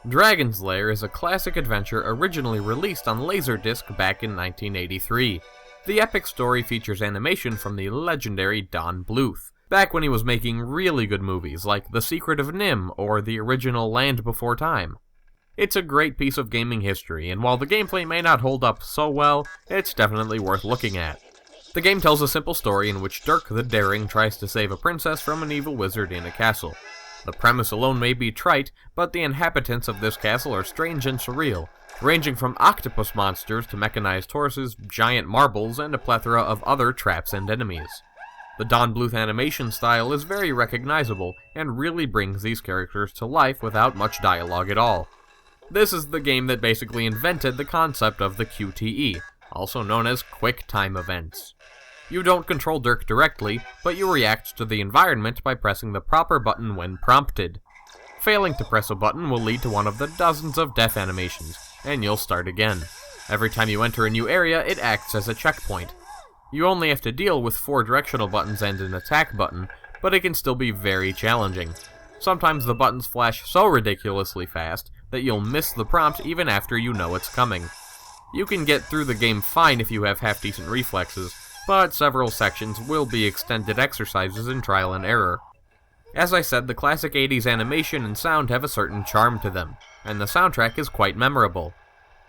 Dragon's Lair is a classic adventure originally released on Laserdisc back in 1983. The epic story features animation from the legendary Don Bluth, back when he was making really good movies like The Secret of Nim or the original Land Before Time. It's a great piece of gaming history, and while the gameplay may not hold up so well, it's definitely worth looking at. The game tells a simple story in which Dirk the Daring tries to save a princess from an evil wizard in a castle. The premise alone may be trite, but the inhabitants of this castle are strange and surreal, ranging from octopus monsters to mechanized horses, giant marbles, and a plethora of other traps and enemies. The Don Bluth animation style is very recognizable, and really brings these characters to life without much dialogue at all. This is the game that basically invented the concept of the QTE, also known as Quicktime Events. You don't control Dirk directly, but you react to the environment by pressing the proper button when prompted. Failing to press a button will lead to one of the dozens of death animations, and you'll start again. Every time you enter a new area, it acts as a checkpoint. You only have to deal with 4 directional buttons and an attack button, but it can still be very challenging. Sometimes the buttons flash so ridiculously fast that you'll miss the prompt even after you know it's coming. You can get through the game fine if you have half-decent reflexes, but several sections will be extended exercises in trial and error. As I said, the classic 80s animation and sound have a certain charm to them, and the soundtrack is quite memorable.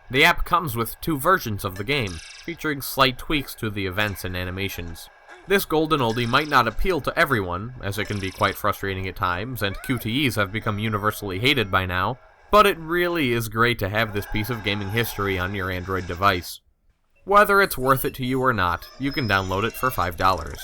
The app comes with 2 versions of the game, featuring slight tweaks to the events and animations. This golden oldie might not appeal to everyone, as it can be quite frustrating at times, and QTEs have become universally hated by now, but it really is great to have this piece of gaming history on your Android device. Whether it's worth it to you or not, you can download it for $5.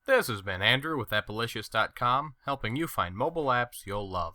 This has been Andrew with Appolicious.com, helping you find mobile apps you'll love.